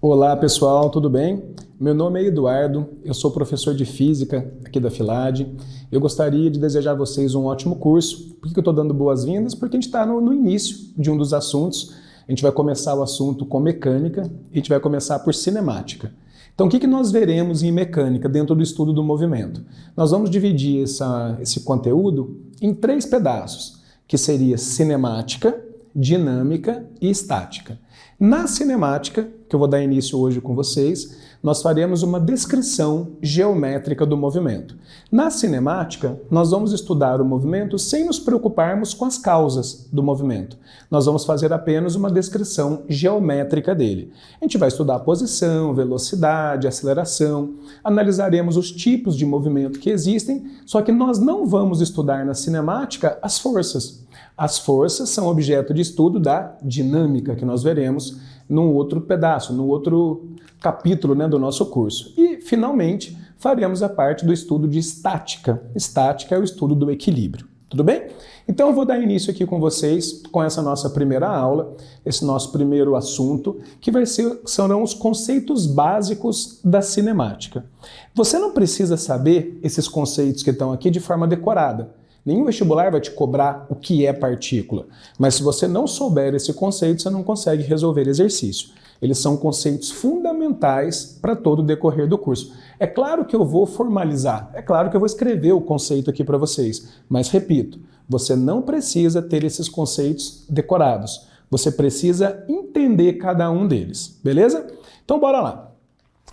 Olá pessoal, tudo bem? Meu nome é Eduardo, eu sou professor de Física aqui da Filad. Eu gostaria de desejar a vocês um ótimo curso. Por que eu estou dando boas-vindas? Porque a gente está no início de um dos assuntos. A gente vai começar o assunto com mecânica e a gente vai começar por cinemática. Então o que nós veremos em mecânica dentro do estudo do movimento? Nós vamos dividir esse conteúdo em 3 pedaços, que seria cinemática, dinâmica e estática. Na cinemática, que eu vou dar início hoje com vocês, nós faremos uma descrição geométrica do movimento. Na cinemática, nós vamos estudar o movimento sem nos preocuparmos com as causas do movimento. Nós vamos fazer apenas uma descrição geométrica dele. A gente vai estudar a posição, velocidade, aceleração, analisaremos os tipos de movimento que existem, só que nós não vamos estudar na cinemática as forças. As forças são objeto de estudo da dinâmica, que nós veremos num outro pedaço, num outro capítulo, do nosso curso. E, finalmente, faremos a parte do estudo de estática. Estática é o estudo do equilíbrio. Tudo bem? Então eu vou dar início aqui com vocês, com essa nossa primeira aula, esse nosso primeiro assunto, que serão os conceitos básicos da cinemática. Você não precisa saber esses conceitos que estão aqui de forma decorada. Nenhum vestibular vai te cobrar o que é partícula, mas se você não souber esse conceito, você não consegue resolver exercício. Eles são conceitos fundamentais para todo o decorrer do curso. É claro que eu vou formalizar, é claro que eu vou escrever o conceito aqui para vocês, mas repito, você não precisa ter esses conceitos decorados. Você precisa entender cada um deles, beleza? Então bora lá.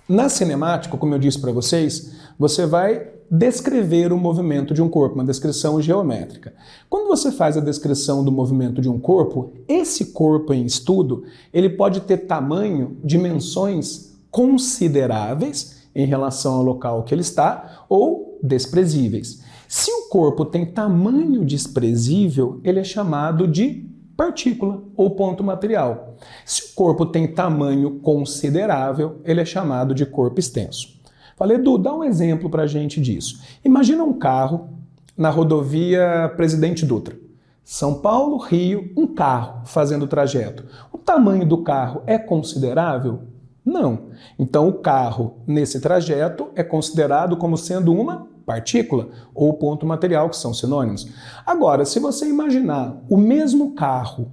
Na cinemática, como eu disse para vocês, você vai descrever o movimento de um corpo, uma descrição geométrica. Quando você faz a descrição do movimento de um corpo, esse corpo em estudo, ele pode ter tamanho, dimensões consideráveis em relação ao local que ele está ou desprezíveis. Se o corpo tem tamanho desprezível, ele é chamado de partícula ou ponto material. Se o corpo tem tamanho considerável, ele é chamado de corpo extenso. Falei, Edu, dá um exemplo para a gente disso. Imagina um carro na rodovia Presidente Dutra. São Paulo, Rio, um carro fazendo o trajeto. O tamanho do carro é considerável? Não. Então o carro nesse trajeto é considerado como sendo uma partícula ou ponto material, que são sinônimos. Agora, se você imaginar o mesmo carro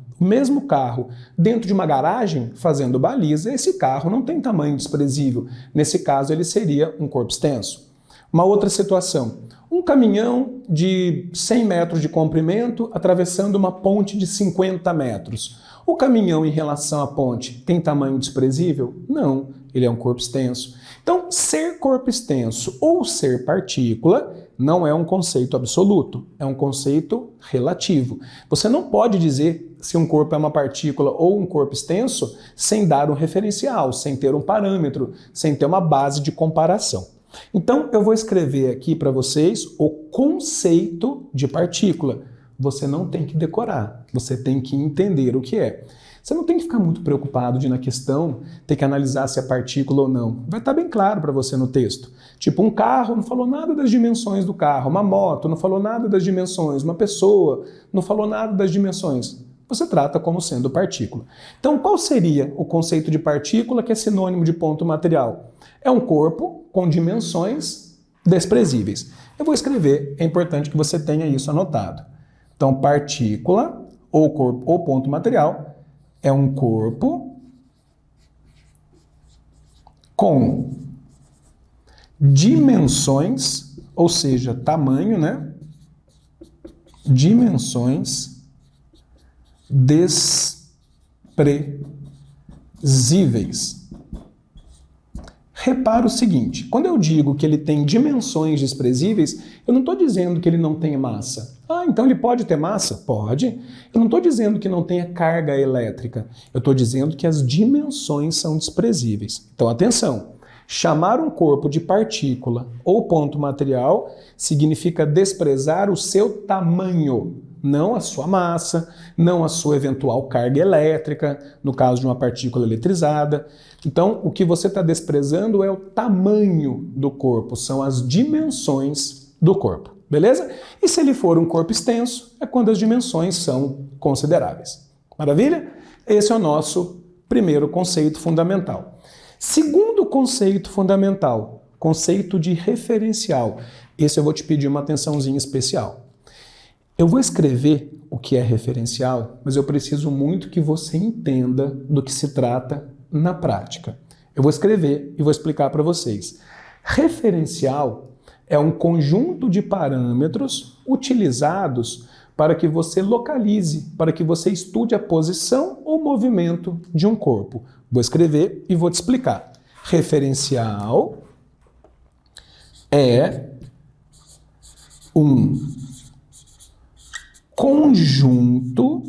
dentro de uma garagem fazendo baliza, esse carro não tem tamanho desprezível. Nesse caso, ele seria um corpo extenso. Uma outra situação, um caminhão de 100 metros de comprimento atravessando uma ponte de 50 metros. O caminhão em relação à ponte tem tamanho desprezível? Não, ele é um corpo extenso. Então, ser corpo extenso ou ser partícula não é um conceito absoluto, é um conceito relativo. Você não pode dizer se um corpo é uma partícula ou um corpo extenso sem dar um referencial, sem ter um parâmetro, sem ter uma base de comparação. Então, eu vou escrever aqui para vocês o conceito de partícula. Você não tem que decorar, você tem que entender o que é. Você não tem que ficar muito preocupado de, na questão, ter que analisar se é partícula ou não. Vai estar bem claro para você no texto. Tipo, um carro não falou nada das dimensões do carro, uma moto não falou nada das dimensões, uma pessoa não falou nada das dimensões. Você trata como sendo partícula. Então, qual seria o conceito de partícula, que é sinônimo de ponto material? É um corpo com dimensões desprezíveis. Eu vou escrever, é importante que você tenha isso anotado. Então, partícula ou corpo ou ponto material é um corpo com dimensões, ou seja, tamanho, dimensões desprezíveis. Repara o seguinte, quando eu digo que ele tem dimensões desprezíveis, eu não estou dizendo que ele não tem massa. Ah, então ele pode ter massa? Pode. Eu não estou dizendo que não tenha carga elétrica. Eu estou dizendo que as dimensões são desprezíveis. Então, atenção. Chamar um corpo de partícula ou ponto material significa desprezar o seu tamanho, não a sua massa, não a sua eventual carga elétrica, no caso de uma partícula eletrizada. Então, o que você está desprezando é o tamanho do corpo, são as dimensões do corpo, beleza? E se ele for um corpo extenso, é quando as dimensões são consideráveis. Maravilha? Esse é o nosso Primeiro conceito fundamental. Segundo conceito fundamental, conceito de referencial. Esse eu vou te pedir uma atençãozinha especial. Eu vou escrever o que é referencial, mas eu preciso muito que você entenda do que se trata na prática. Eu vou escrever e vou explicar para vocês. Referencial é um conjunto de parâmetros utilizados para que você localize, para que você estude a posição ou movimento de um corpo. Vou escrever e vou te explicar. Referencial é um conjunto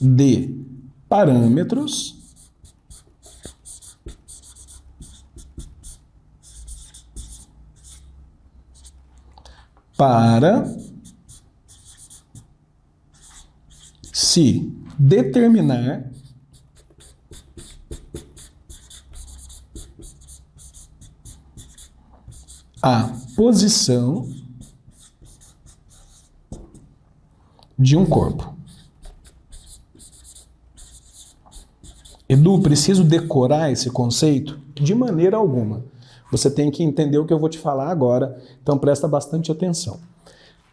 de parâmetros para se determinar a posição de um corpo. Edu, preciso decorar esse conceito? De maneira alguma. Você tem que entender o que eu vou te falar agora, então presta bastante atenção.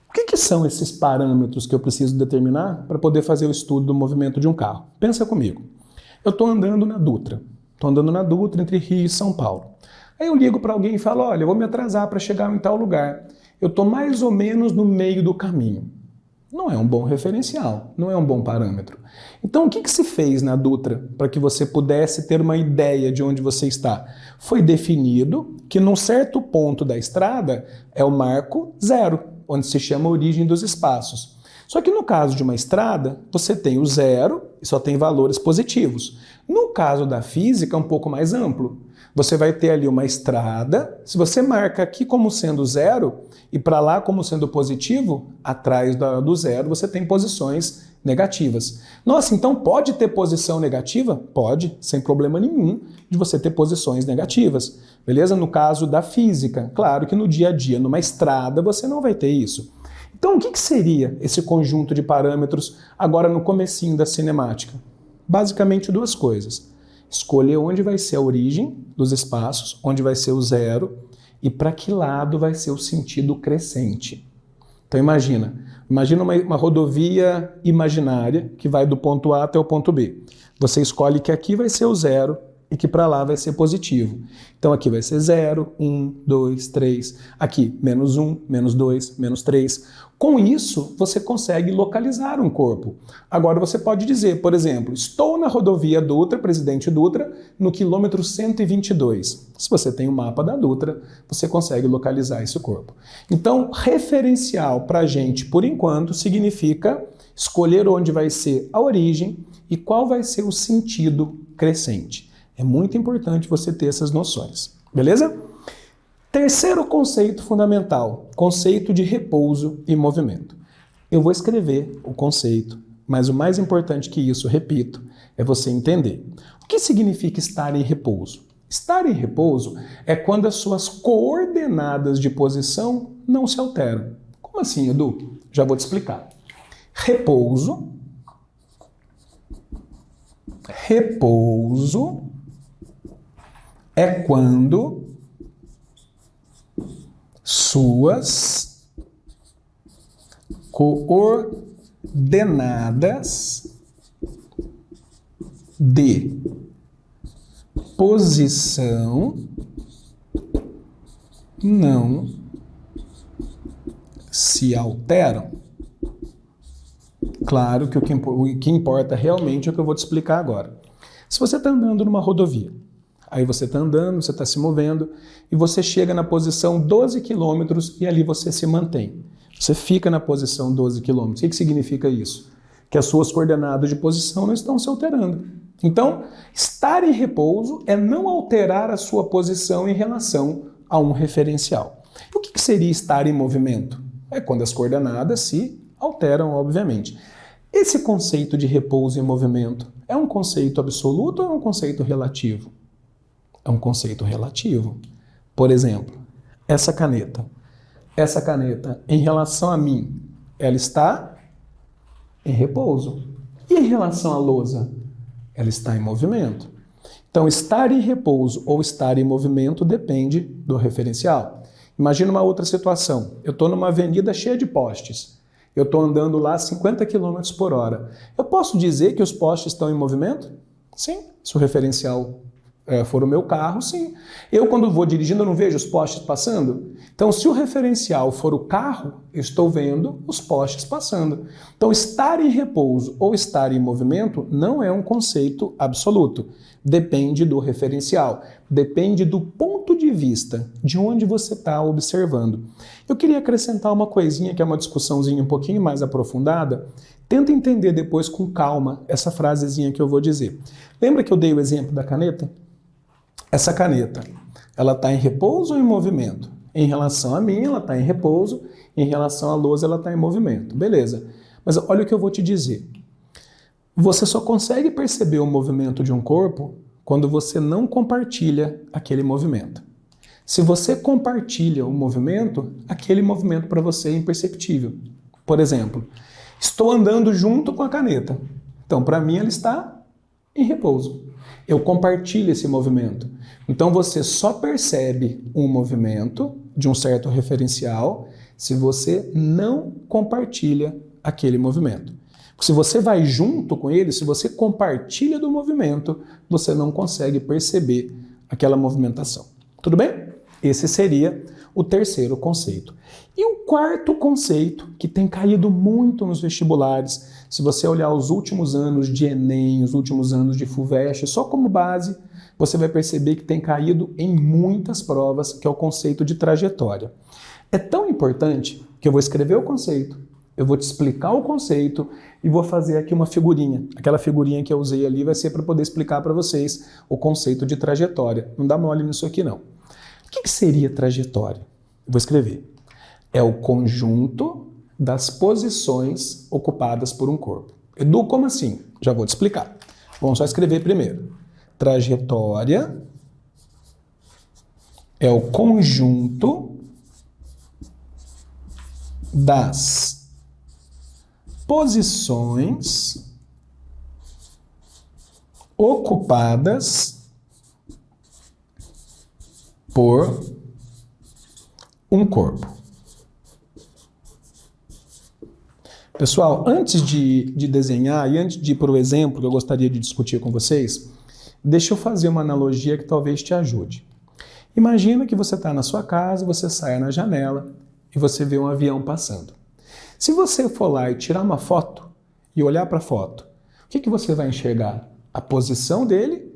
O que são esses parâmetros que eu preciso determinar para poder fazer o estudo do movimento de um carro? Pensa comigo. Eu estou andando na Dutra. Estou andando na Dutra entre Rio e São Paulo. Aí eu ligo para alguém e falo, olha, eu vou me atrasar para chegar em tal lugar. Eu estou mais ou menos no meio do caminho. Não é um bom referencial, não é um bom parâmetro. Então, o que se fez na Dutra para que você pudesse ter uma ideia de onde você está? Foi definido que num certo ponto da estrada é o marco zero, onde se chama a origem dos espaços. Só que no caso de uma estrada, você tem o zero e só tem valores positivos. No caso da física, é um pouco mais amplo. Você vai ter ali uma estrada, se você marca aqui como sendo zero e para lá como sendo positivo, atrás do zero você tem posições negativas. Nossa, então pode ter posição negativa? Pode, sem problema nenhum de você ter posições negativas. Beleza? No caso da física, claro que no dia a dia, numa estrada, você não vai ter isso. Então o que seria esse conjunto de parâmetros agora no comecinho da cinemática? Basicamente duas coisas. Escolher onde vai ser a origem dos espaços, onde vai ser o zero e para que lado vai ser o sentido crescente. Então imagina uma rodovia imaginária que vai do ponto A até o ponto B. Você escolhe que aqui vai ser o zero e que para lá vai ser positivo. Então aqui vai ser 0, 1, 2, 3, aqui menos 1, menos 2, menos 3. Com isso, você consegue localizar um corpo. Agora você pode dizer, por exemplo, estou na rodovia Dutra, Presidente Dutra, no quilômetro 122. Se você tem o mapa da Dutra, você consegue localizar esse corpo. Então, referencial para a gente, por enquanto, significa escolher onde vai ser a origem e qual vai ser o sentido crescente. É muito importante você ter essas noções, beleza? Terceiro conceito fundamental, conceito de repouso e movimento. Eu vou escrever o conceito, mas o mais importante que isso, repito, é você entender. O que significa estar em repouso? Estar em repouso é quando as suas coordenadas de posição não se alteram. Como assim, Edu? Já vou te explicar. Repouso é quando suas coordenadas de posição não se alteram. Claro que o que importa realmente é o que eu vou te explicar agora. Se você está andando numa rodovia, aí você está andando, você está se movendo e você chega na posição 12 km e ali você se mantém. Você fica na posição 12 km. O que significa isso? Que as suas coordenadas de posição não estão se alterando. Então, estar em repouso é não alterar a sua posição em relação a um referencial. E o que seria estar em movimento? É quando as coordenadas se alteram, obviamente. Esse conceito de repouso e movimento é um conceito absoluto ou é um conceito relativo? É um conceito relativo. Por exemplo, essa caneta, em relação a mim, ela está em repouso. E em relação à lousa? Ela está em movimento. Então, estar em repouso ou estar em movimento depende do referencial. Imagina uma outra situação. Eu estou numa avenida cheia de postes. Eu estou andando lá a 50 km por hora. Eu posso dizer que os postes estão em movimento? Sim. Se o referencial for o meu carro, sim. Eu, quando vou dirigindo, eu não vejo os postes passando? Então, se o referencial for o carro, eu estou vendo os postes passando. Então, estar em repouso ou estar em movimento não é um conceito absoluto. Depende do referencial, depende do ponto de vista, de onde você está observando. Eu queria acrescentar uma coisinha, que é uma discussãozinha um pouquinho mais aprofundada. Tenta entender depois com calma essa frasezinha que eu vou dizer. Lembra que eu dei o exemplo da caneta? Essa caneta, ela está em repouso ou em movimento? Em relação a mim, ela está em repouso. Em relação à lousa, ela está em movimento. Beleza. Mas olha o que eu vou te dizer. Você só consegue perceber o movimento de um corpo quando você não compartilha aquele movimento. Se você compartilha o movimento, aquele movimento para você é imperceptível. Por exemplo, estou andando junto com a caneta. Então, para mim, ela está em repouso. Eu compartilho esse movimento. Então, você só percebe um movimento de um certo referencial se você não compartilha aquele movimento. Se você vai junto com ele, se você compartilha do movimento, você não consegue perceber aquela movimentação. Tudo bem? Esse seria o terceiro conceito. E o quarto conceito, que tem caído muito nos vestibulares, se você olhar os últimos anos de Enem, os últimos anos de FUVEST, só como base, você vai perceber que tem caído em muitas provas, que é o conceito de trajetória. É tão importante que eu vou escrever o conceito, eu vou te explicar o conceito e vou fazer aqui uma figurinha. Aquela figurinha que eu usei ali vai ser para poder explicar para vocês o conceito de trajetória. Não dá mole nisso aqui, não. O que seria trajetória? Eu vou escrever. É o conjunto das posições ocupadas por um corpo. Edu, como assim? Já vou te explicar. Vamos só escrever primeiro. Trajetória é o conjunto das posições ocupadas por um corpo. Pessoal, antes de desenhar e antes de ir para o exemplo que eu gostaria de discutir com vocês, deixa eu fazer uma analogia que talvez te ajude. Imagina que você está na sua casa, você sai na janela e você vê um avião passando. Se você for lá e tirar uma foto e olhar para a foto, o que você vai enxergar? A posição dele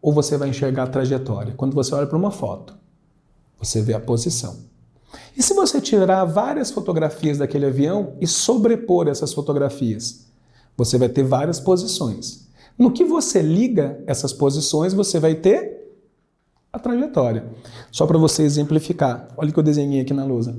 ou você vai enxergar a trajetória? Quando você olha para uma foto, você vê a posição. E se você tirar várias fotografias daquele avião e sobrepor essas fotografias, você vai ter várias posições. No que você liga essas posições, você vai ter a trajetória. Só para você exemplificar, olha o que eu desenhei aqui na lousa.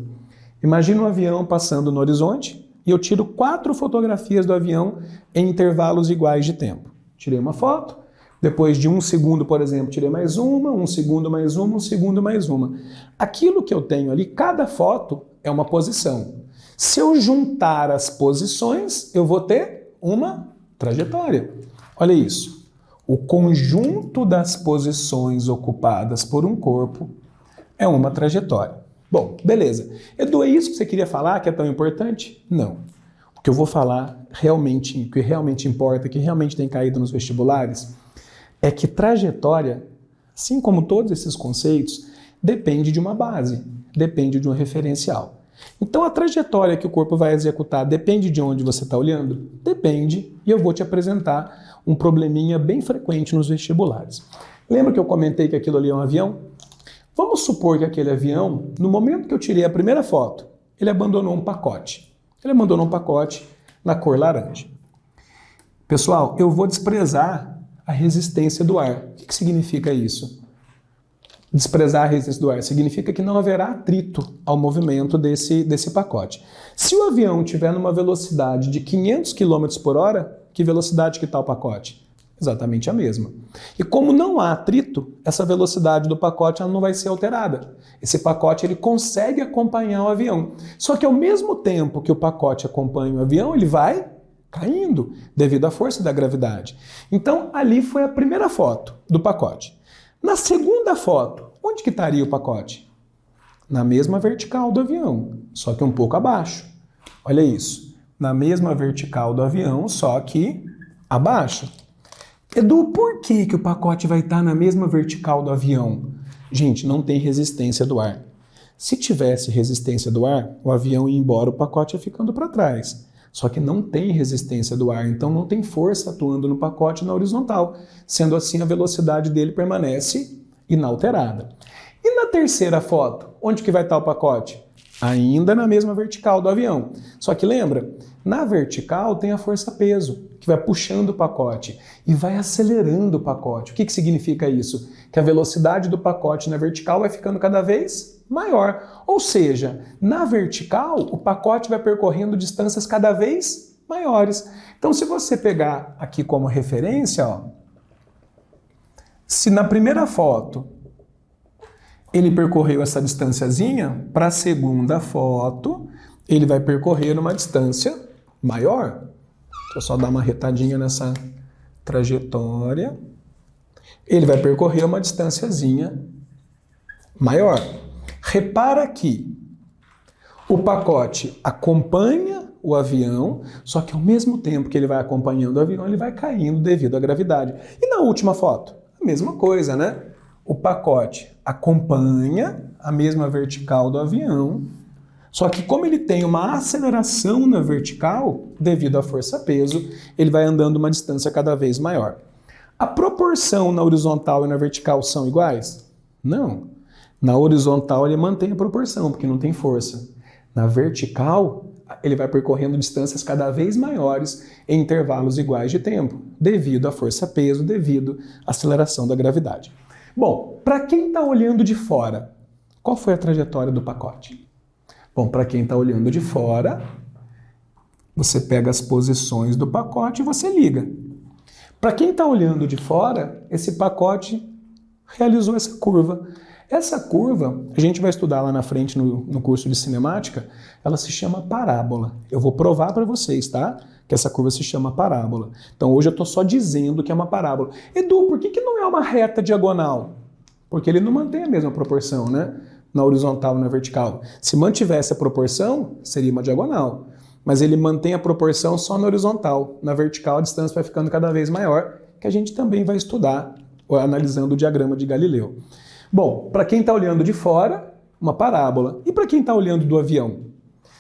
Imagina um avião passando no horizonte e eu tiro 4 fotografias do avião em intervalos iguais de tempo. Tirei uma foto, depois de 1 segundo, por exemplo, tirei mais uma, 1 segundo mais uma, 1 segundo mais uma. Aquilo que eu tenho ali, cada foto é uma posição. Se eu juntar as posições, eu vou ter uma trajetória. Olha isso. O conjunto das posições ocupadas por um corpo é uma trajetória. Bom, beleza. Edu, é isso que você queria falar, que é tão importante? Não. O que eu vou falar realmente, o que realmente importa, que realmente tem caído nos vestibulares, é que trajetória, assim como todos esses conceitos, depende de uma base, depende de um referencial. Então a trajetória que o corpo vai executar depende de onde você está olhando? Depende, e eu vou te apresentar um probleminha bem frequente nos vestibulares. Lembra que eu comentei que aquilo ali é um avião? Vamos supor que aquele avião, no momento que eu tirei a primeira foto, ele abandonou um pacote. Ele abandonou um pacote na cor laranja. Pessoal, eu vou desprezar a resistência do ar. O que significa isso? Desprezar a resistência do ar significa que não haverá atrito ao movimento desse pacote. Se o avião estiver numa velocidade de 500 km por hora, que velocidade que está o pacote? Exatamente a mesma. E como não há atrito, essa velocidade do pacote ela não vai ser alterada. Esse pacote ele consegue acompanhar o avião. Só que ao mesmo tempo que o pacote acompanha o avião, ele vai Caindo, devido à força da gravidade. Então, ali foi a primeira foto do pacote. Na segunda foto, onde que estaria o pacote? Na mesma vertical do avião, só que um pouco abaixo. Olha isso. Na mesma vertical do avião, só que abaixo. Edu, por que que o pacote vai estar na mesma vertical do avião? Gente, não tem resistência do ar. Se tivesse resistência do ar, o avião ia embora, o pacote ia ficando para trás. Só que não tem resistência do ar, então não tem força atuando no pacote na horizontal. Sendo assim, a velocidade dele permanece inalterada. E na terceira foto, onde que vai estar o pacote? Ainda na mesma vertical do avião. Só que lembra, na vertical tem a força-peso, que vai puxando o pacote e vai acelerando o pacote. O que que significa isso? Que a velocidade do pacote na vertical vai ficando cada vez maior. Ou seja, na vertical, o pacote vai percorrendo distâncias cada vez maiores. Então, se você pegar aqui como referência, ó, se na primeira foto ele percorreu essa distânciazinha, para a segunda foto ele vai percorrer uma distância maior. Deixa eu só dar uma retadinha nessa trajetória. Ele vai percorrer uma distânciazinha maior. Repara que o pacote acompanha o avião, só que ao mesmo tempo que ele vai acompanhando o avião, ele vai caindo devido à gravidade. E na última foto? A mesma coisa, né? O pacote acompanha a mesma vertical do avião, só que como ele tem uma aceleração na vertical, devido à força-peso, ele vai andando uma distância cada vez maior. A proporção na horizontal e na vertical são iguais? Não. Na horizontal ele mantém a proporção, porque não tem força. Na vertical, ele vai percorrendo distâncias cada vez maiores em intervalos iguais de tempo, devido à força-peso, devido à aceleração da gravidade. Bom, para quem está olhando de fora, qual foi a trajetória do pacote? Bom, para quem está olhando de fora, você pega as posições do pacote e você liga. Para quem está olhando de fora, esse pacote realizou essa curva. Essa curva, a gente vai estudar lá na frente no curso de cinemática, ela se chama parábola. Eu vou provar para vocês, tá? Que essa curva se chama parábola. Então hoje eu estou só dizendo que é uma parábola. Edu, por que não é uma reta diagonal? Porque ele não mantém a mesma proporção, né? Na horizontal e na vertical. Se mantivesse a proporção, seria uma diagonal. Mas ele mantém a proporção só na horizontal. Na vertical a distância vai ficando cada vez maior, que a gente também vai estudar analisando o diagrama de Galileu. Bom, para quem está olhando de fora, uma parábola. E para quem está olhando do avião?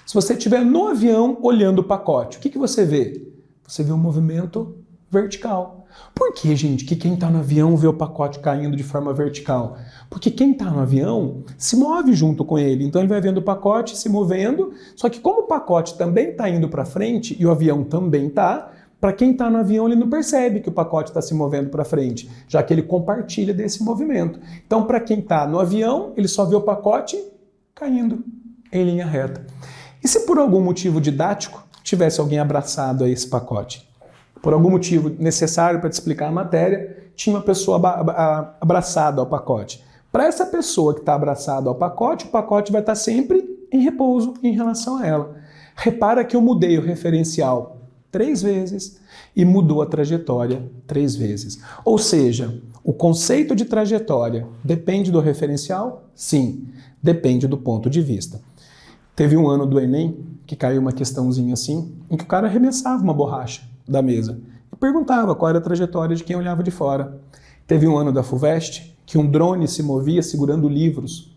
Se você estiver no avião olhando o pacote, o que você vê? Você vê um movimento vertical. Por que, gente, que quem está no avião vê o pacote caindo de forma vertical? Porque quem está no avião se move junto com ele. Então ele vai vendo o pacote se movendo, só que como o pacote também está indo para frente e o avião também está, para quem está no avião, ele não percebe que o pacote está se movendo para frente, já que ele compartilha desse movimento. Então, para quem está no avião, ele só vê o pacote caindo em linha reta. E se por algum motivo didático tivesse alguém abraçado a esse pacote? Por algum motivo necessário para te explicar a matéria, tinha uma pessoa abraçada ao pacote. Para essa pessoa que está abraçada ao pacote, o pacote vai estar sempre em repouso em relação a ela. Repara que eu mudei o referencial 3 vezes e mudou a trajetória 3 vezes. Ou seja, o conceito de trajetória depende do referencial? Sim, depende do ponto de vista. Teve um ano do Enem que caiu uma questãozinha assim, em que o cara arremessava uma borracha da mesa e perguntava qual era a trajetória de quem olhava de fora. Teve um ano da FUVEST que um drone se movia segurando livros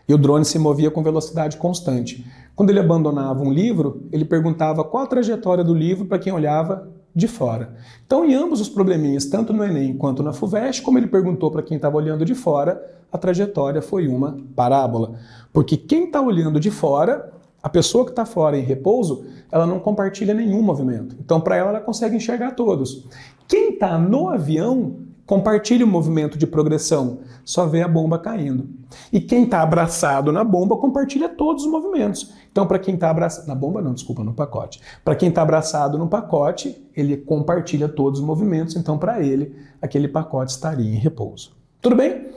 e o drone se movia com velocidade constante. Quando ele abandonava um livro, ele perguntava qual a trajetória do livro para quem olhava de fora. Então, em ambos os probleminhas, tanto no Enem quanto na FUVEST, como ele perguntou para quem estava olhando de fora, a trajetória foi uma parábola. Porque quem está olhando de fora, a pessoa que está fora em repouso, ela não compartilha nenhum movimento. Então, para ela consegue enxergar todos. Quem está no avião compartilha o movimento de progressão, só vê a bomba caindo. E quem está abraçado na bomba compartilha todos os movimentos. Então, para quem está abraçado... Na bomba não, desculpa, no pacote. Para quem está abraçado no pacote, ele compartilha todos os movimentos, então para ele, aquele pacote estaria em repouso. Tudo bem?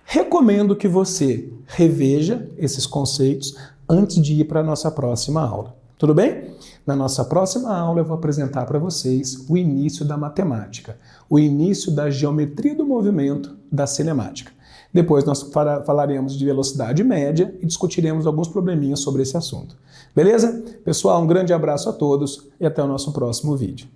Recomendo que você reveja esses conceitos antes de ir para a nossa próxima aula. Tudo bem? Na nossa próxima aula eu vou apresentar para vocês o início da matemática, o início da geometria do movimento da cinemática. Depois nós falaremos de velocidade média e discutiremos alguns probleminhas sobre esse assunto. Beleza? Pessoal, um grande abraço a todos e até o nosso próximo vídeo.